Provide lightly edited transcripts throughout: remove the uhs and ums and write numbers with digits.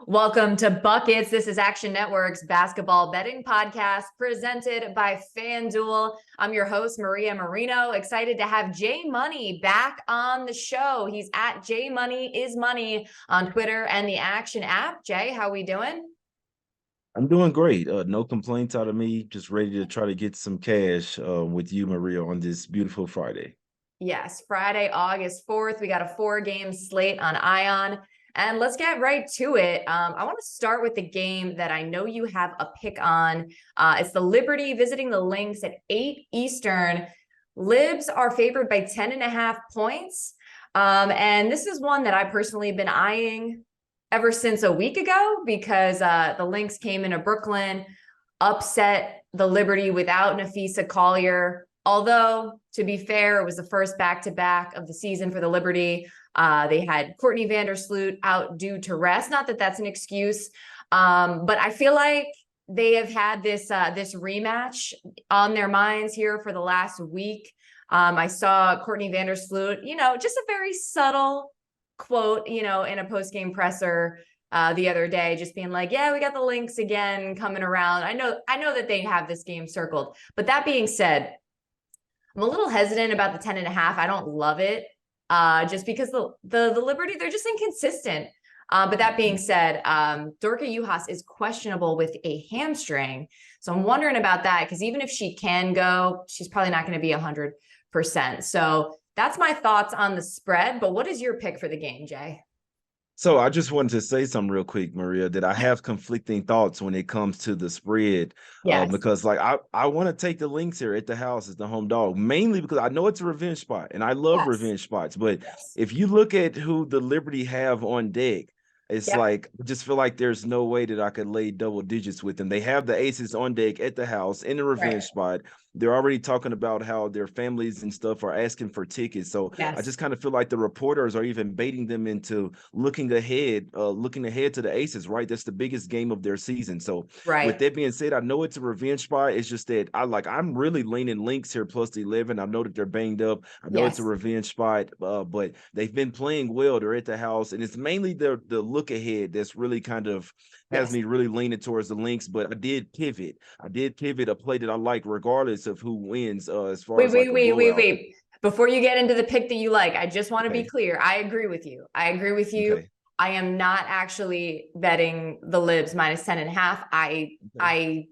Welcome to Buckets. This is Action Network's basketball betting podcast presented by FanDuel. I'm your host, Maria Marino. Excited to have Jay Money back on the show. He's at Jay Money is Money on Twitter and the Action app. Jay, how we doing? I'm doing great. No complaints out of me. Just ready to try to get some cash with you, Maria, on this beautiful Friday. Yes, Friday, August 4th. We got a 4-game slate on Ion. And let's get right to it. I want to start with the game that I know you have a pick on. It's the Liberty visiting the Lynx at 8 Eastern. Libs are favored by 10.5 points. And this is one that I personally have been eyeing ever since a week ago because the Lynx came into Brooklyn, upset the Liberty without Nafisa Collier. Although, to be fair, it was the first back-to-back of the season for the Liberty. They had Courtney Vandersloot out due to rest. Not that that's an excuse, but I feel like they have had this rematch on their minds here for the last week. I saw Courtney Vandersloot, just a very subtle quote, in a post-game presser the other day, just being like, yeah, we got the Lynx again coming around. I know that they have this game circled. But that being said, I'm a little hesitant about the 10.5. I don't love it. Just because the Liberty, they're just inconsistent. But that being said, Dorka Juhas is questionable with a hamstring. So I'm wondering about that because even if she can go, she's probably not going to be 100%. So that's my thoughts on the spread. But what is your pick for the game, Jay? So I just wanted to say something real quick, Maria, that I have conflicting thoughts when it comes to the spread. Yes. Because I want to take the Lynx here at the house as the home dog, mainly because I know it's a revenge spot and I love revenge spots. But if you look at who the Liberty have on deck, it's like, I just feel like there's no way that I could lay double digits with them. They have the aces on deck at the house in the revenge spot. They're already talking about how their families and stuff are asking for tickets. So I just kind of feel like the reporters are even baiting them into looking ahead to the aces, right? That's the biggest game of their season. So with that being said, I know it's a revenge spot. It's just that I'm really leaning Lynx here plus the 11. I know that they're banged up. I know it's a revenge spot, but they've been playing well. They're at the house, and it's mainly the look ahead that's really kind of has me really leaning towards the Lynx. But I did pivot a play that I like regardless of who wins as far as wait. Before you get into the pick that you like, I just want to be clear. I agree with you. I am not actually betting the Libs minus 10.5. I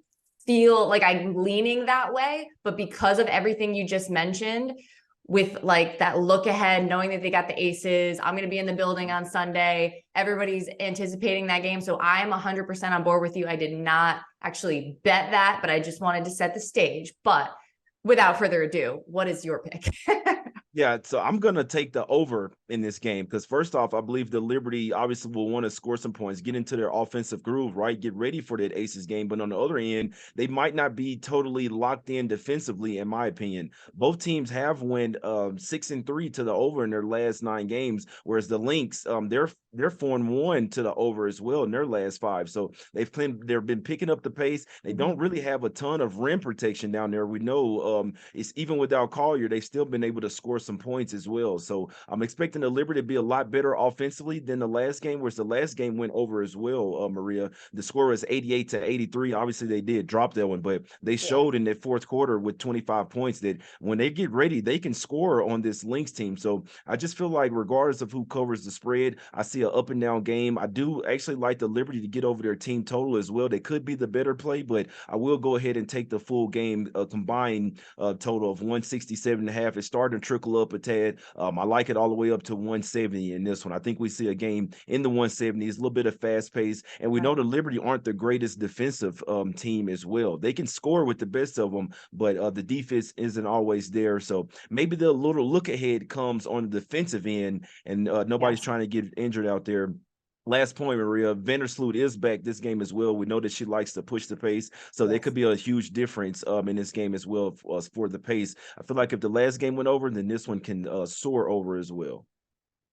feel like I'm leaning that way, but because of everything you just mentioned, with like that look ahead, knowing that they got the aces, I'm going to be in the building on Sunday. Everybody's anticipating that game. So I am 100% on board with you. I did not actually bet that, but I just wanted to set the stage. But without further ado, what is your pick? Yeah, so I'm going to take the over in this game because first off, I believe the Liberty obviously will want to score some points, get into their offensive groove, right? Get ready for that Aces game. But on the other end, they might not be totally locked in defensively, in my opinion. Both teams have won 6-3 to the over in their last 9 games, whereas the Lynx, they're 4-1 to the over as well in their last 5. So they've been picking up the pace. They don't really have a ton of rim protection down there. We know it's even without Collier, they've still been able to score some points as well. So I'm expecting the Liberty to be a lot better offensively than the last game, whereas the last game went over as well, Maria. The score was 88-83. Obviously, they did drop that one, but they showed in that fourth quarter with 25 points that when they get ready, they can score on this Lynx team. So I just feel like regardless of who covers the spread, I see an up and down game. I do actually like the Liberty to get over their team total as well. They could be the better play, but I will go ahead and take the full game combined total of 167.5. It's starting to trickle up a tad. I like it all the way up to 170 in this one. I think we see a game in the 170s, a little bit of fast pace, and we know the Liberty aren't the greatest defensive team as well. They can score with the best of them, but the defense isn't always there. So maybe the little look ahead comes on the defensive end, and nobody's trying to get injured out there. Last point, Maria, Vandersloot is back this game as well. We know that she likes to push the pace, so there could be a huge difference in this game as well for the pace. I feel like if the last game went over, then this one can soar over as well.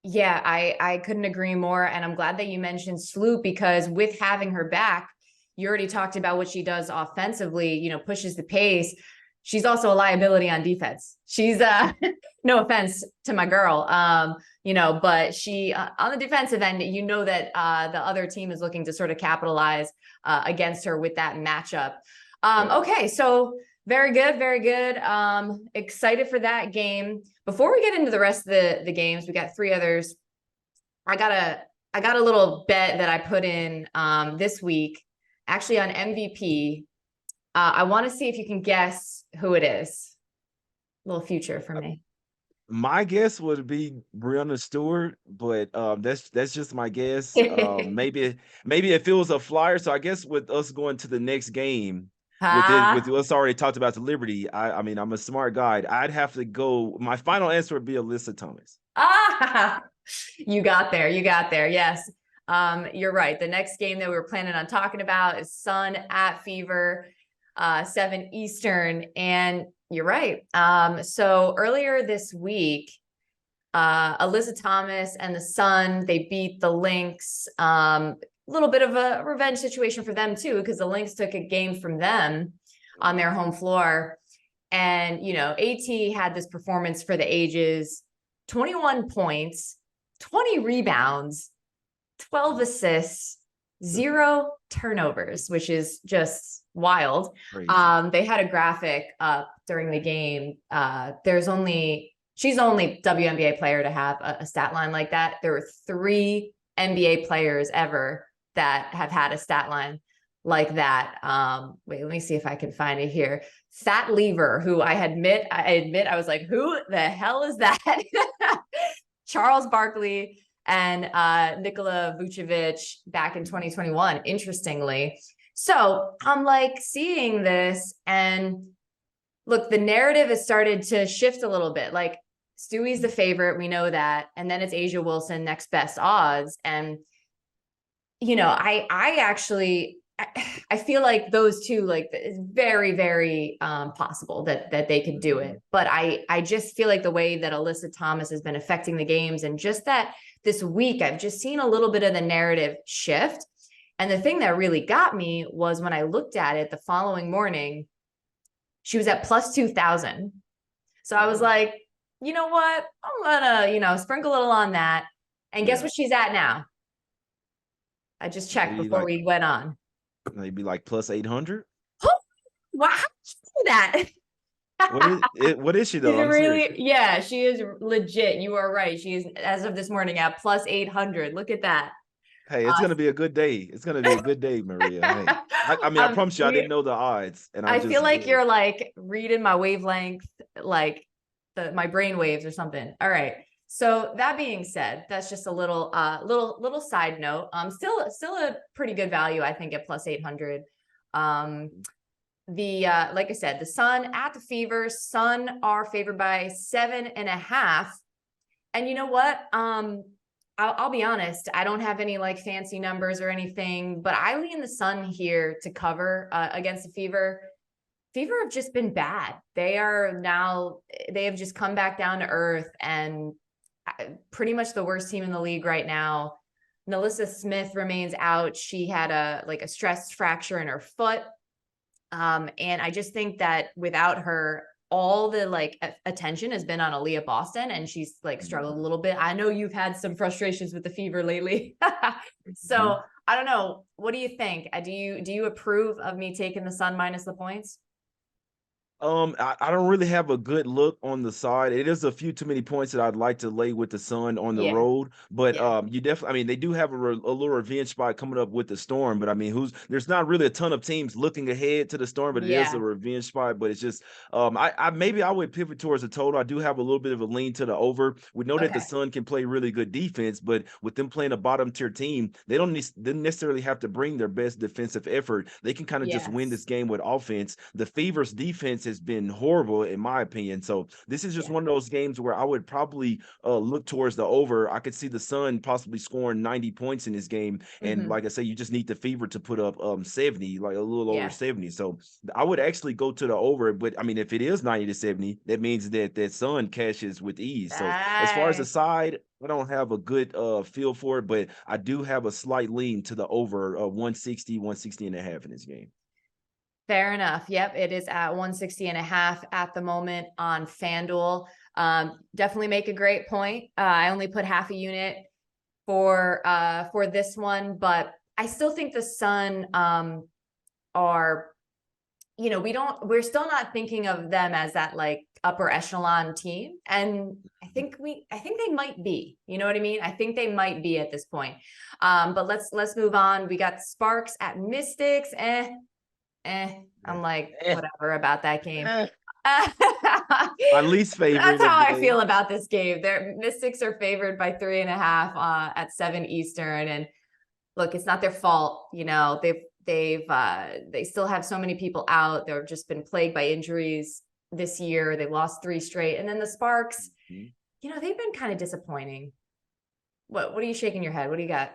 Yeah, I couldn't agree more. And I'm glad that you mentioned Sloot because with having her back, you already talked about what she does offensively, pushes the pace. she's also a liability on defense. She's no offense to my girl, but she on the defensive end, that the other team is looking to sort of capitalize against her with that matchup. Okay, so very good, very good. Excited for that game. Before we get into the rest of the games, we got 3 others. I got a little bet that I put in this week, actually on MVP. I want to see if you can guess who it is. A little future for me. My guess would be Breanna Stewart, but that's just my guess. Maybe if it was a flyer. So I guess with us going to the next game, with us already talked about the Liberty. I mean, I'm a smart guy. I'd have to go. My final answer would be Alyssa Thomas. You got there. You got there. Yes. You're right. The next game that we were planning on talking about is Sun at Fever, 7 Eastern. And you're right. So earlier this week, Alyssa Thomas and the Sun, they beat the Lynx. A little bit of a revenge situation for them too, because the Lynx took a game from them on their home floor. And, AT had this performance for the ages, 21 points, 20 rebounds, 12 assists, 0 turnovers, which is just wild. They had a graphic up during the game. She's only WNBA player to have a stat line like that. There were 3 NBA players ever that have had a stat line like that. Wait, let me see if I can find it here. Fat Lever, who I admit I was like, who the hell is that? Charles Barkley and Nikola Vucevic back in 2021, interestingly. So I'm like seeing this, and look, the narrative has started to shift a little bit. Like, Stewie's the favorite, we know that, and then it's A'ja Wilson next best odds. And I feel like those two, like, it's very, very possible that they could do it. But I just feel like the way that Alyssa Thomas has been affecting the games, and just that this week, I've just seen a little bit of the narrative shift. And the thing that really got me was when I looked at it the following morning, she was at plus 2,000. So I was like, you know what? I'm gonna, sprinkle a little on that. And guess what she's at now? I just checked before we went on. Maybe like plus 800. Oh, wow, how did you do that? What is she though? Yeah, she is legit. You are right. She is, as of this morning, at plus 800. Look at that. Hey, it's gonna be a good day. It's gonna be a good day, Maria. Hey. I mean, I promise you, I didn't know the odds, and I feel like you're like reading my wavelength, like my brain waves or something. All right. So that being said, that's just a little side note. Still a pretty good value, I think, at plus 800. Like I said, the Sun at the Fever. Sun are favored by 7.5. And you know what? I'll be honest. I don't have any like fancy numbers or anything, but I lean the Sun here to cover against the Fever. Fever have just been bad. They have just come back down to earth, and pretty much the worst team in the league right now. Melissa Smith remains out. She had a stress fracture in her foot. And I just think that without her, all the attention has been on Aaliyah Boston, and she's struggled a little bit. I know you've had some frustrations with the Fever lately. So I don't know. What do you think? Do you approve of me taking the Sun minus the points? I don't really have a good look on the side. It is a few too many points that I'd like to lay with the Sun on the road, but you definitely, I mean, they do have a little revenge spot coming up with the Storm, but I mean, there's not really a ton of teams looking ahead to the Storm, but it is a revenge spot. But it's just, maybe I would pivot towards the total. I do have a little bit of a lean to the over. We know that the Sun can play really good defense, but with them playing a bottom tier team, they don't necessarily have to bring their best defensive effort. They can kind of just win this game with offense. The Fever's defense has been horrible in my opinion. So this is just one of those games where I would probably look towards the over. I could see the Sun possibly scoring 90 points in this game. And like I say, you just need the Fever to put up 70, like a little over 70. So I would actually go to the over. But I mean, if it is 90 to 70, that means that Sun cashes with ease. So as far as the side, I don't have a good feel for it, but I do have a slight lean to the over 160 and a half in this game. Fair enough. Yep. It is at 160.5 at the moment on FanDuel. Definitely make a great point. I only put half a unit for this one, but I still think the Sun are, we're still not thinking of them as that like upper echelon team. And I think they might be, you know what I mean? I think they might be at this point. But let's move on. We got Sparks at Mystics. I'm like, Eh, whatever about that game. eh. That's My least favorite of how the I day. feel about this game. Their Mystics are favored by 3.5 at 7 Eastern. And look, it's not their fault. They still have so many people out. They've just been plagued by injuries this year. They lost 3 straight. And then the Sparks, they've been kind of disappointing. What are you shaking your head? What do you got?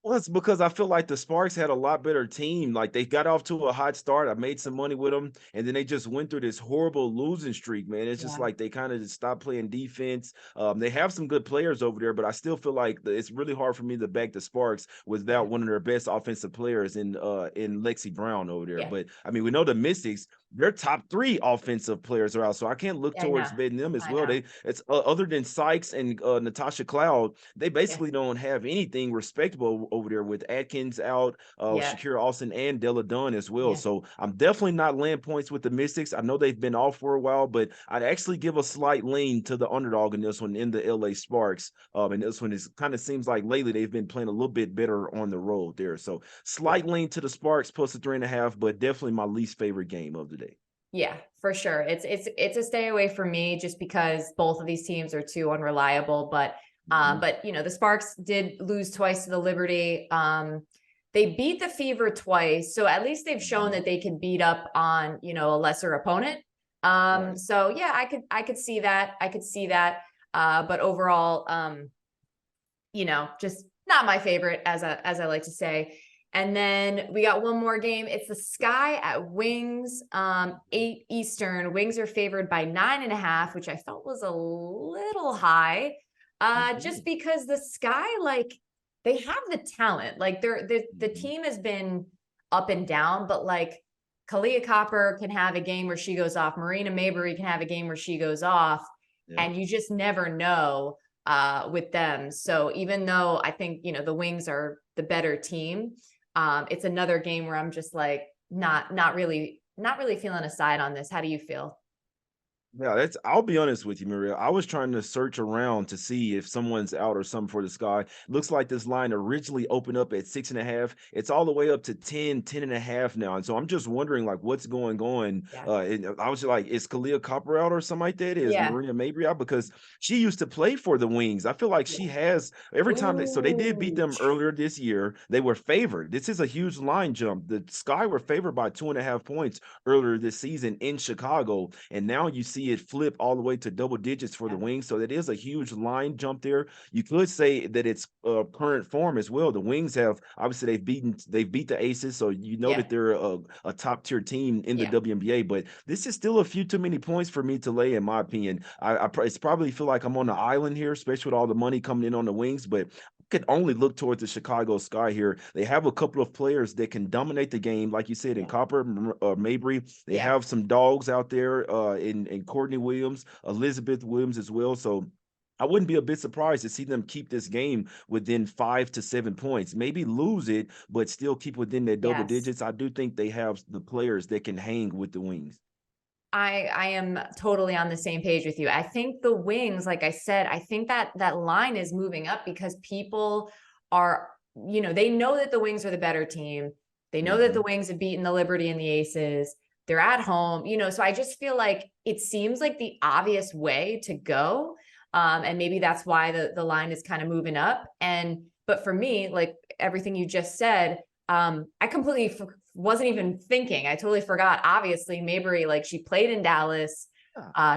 Well, it's because I feel like the Sparks had a lot better team. Like they got off to a hot start. I made some money with them, and then they just went through this horrible losing streak, man. It's just Yeah. like they kind of just stopped playing defense. They have some good players over there, but I still feel like it's really hard for me to back the Sparks Yeah. without one of their best offensive players in Lexi Brown over there. Yeah. But I mean, we know the Mystics. Their top 3 offensive players are out, so I can't look I know. towards betting them as I well. know. It's other than Sykes and Natasha Cloud, they Yeah. basically don't have anything respectable over there with Atkins out, Yeah. Shakira Austin, and Della Dunn as well. Yeah. So I'm definitely not laying points with the Mystics. I know they've been off for a while, but I'd actually give a slight lean to the underdog in this one in the LA Sparks. And this one is kind of seems like lately they've been playing a little bit better on the road there. So Yeah. slight lean to the Sparks plus a 3.5, but definitely my least favorite game of the day. Yeah, for sure. It's a stay away for me just because both of these teams are too unreliable. But Mhm. the Sparks did lose twice to the Liberty. They beat the Fever twice, so at least they've shown that they can beat up on a lesser opponent. Right. So yeah, I could see that. I could see that. But overall, just not my favorite, as I like to say. And then we got one more game. It's the Sky at Wings, 8 Eastern. Wings are favored by 9.5, which I felt was a little high. Just because the Sky, like, they have the talent. Like the team has been up and down, but like Kalia Copper can have a game where she goes off. Marina Mabrey can have a game where she goes off. Yeah. And you just never know with them. So even though I think, the Wings are the better team, it's another game where I'm just like, not really feeling a side on this. How do you feel? Yeah, I'll be honest with you, Maria. I was trying to search around to see if someone's out or something for the Sky. Looks like this line originally opened up at 6.5. It's all the way up to 10.5 now. And so I'm just wondering like what's going on. Yeah. And I was just like, is Kalia Copper out or something like that? Is Yeah. Marina Mabrey out? Because she used to play for the Wings. I feel like she Yeah. has every time so they did beat Ooh. them earlier this year. They were favored. This is a huge line jump. The Sky were favored by 2.5 points earlier this season in Chicago. And now you see it flip all the way to double digits for the Yeah. Wings. So that is a huge line jump there. You could say that it's current form as well. The Wings have obviously they've beat the Aces, so you know Yeah. that they're a top tier team in the Yeah. WNBA. But this is still a few too many points for me to lay, in my opinion. It's probably feel like I'm on the island here, especially with all the money coming in on the Wings. But could only look towards the Chicago Sky here. They have a couple of players that can dominate the game, like you said, in Yeah. Copper, Mabry. They Yeah. have some dogs out there in Courtney Williams, Elizabeth Williams as well. So I wouldn't be a bit surprised to see them keep this game within 5 to 7 points. Maybe lose it, but still keep within their double Yes. digits. I do think they have the players that can hang with the Wings. I am totally on the same page with you. I think the Wings, like I said, I think that line is moving up because people are, they know that the Wings are the better team. They know that the Wings have beaten the Liberty and the Aces. They're at home, so I just feel like it seems like the obvious way to go. And maybe that's why the line is kind of moving up. But for me, like everything you just said, I completely wasn't even thinking. I totally forgot. Obviously, Mabrey, like she played in Dallas.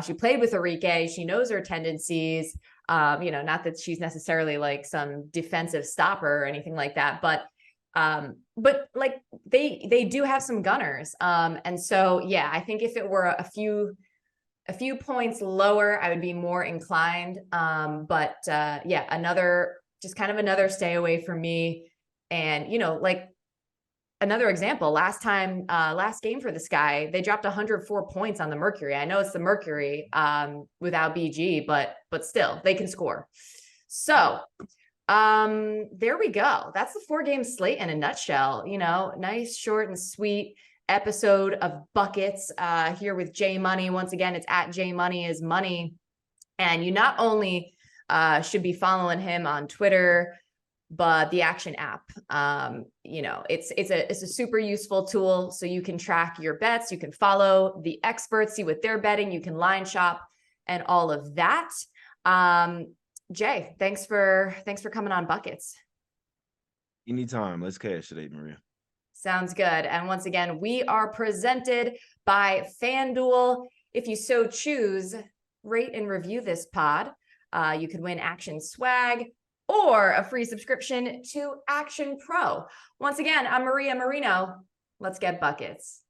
She played with Enrique. She knows her tendencies. Not that she's necessarily like some defensive stopper or anything like that, but like they do have some gunners. And so yeah, I think if it were a few points lower, I would be more inclined. But yeah, another stay away from me. And like another example, last game for this guy, they dropped 104 points on the Mercury. I know it's the Mercury without BG, but still they can score. So there we go. That's the 4-game slate in a nutshell. You know, nice, short and sweet episode of buckets here with J Money. Once again, it's at J Money is money. And you not only should be following him on Twitter, but the Action app, you know, it's a super useful tool. So you can track your bets, you can follow the experts, see what they're betting, you can line shop and all of that. Jay, thanks for coming on Buckets. Anytime. Let's cash today, Maria. Sounds good. And once again, we are presented by FanDuel. If you so choose, rate and review this pod. You could win Action swag or a free subscription to Action Pro. Once again, I'm Maria Marino. Let's get buckets.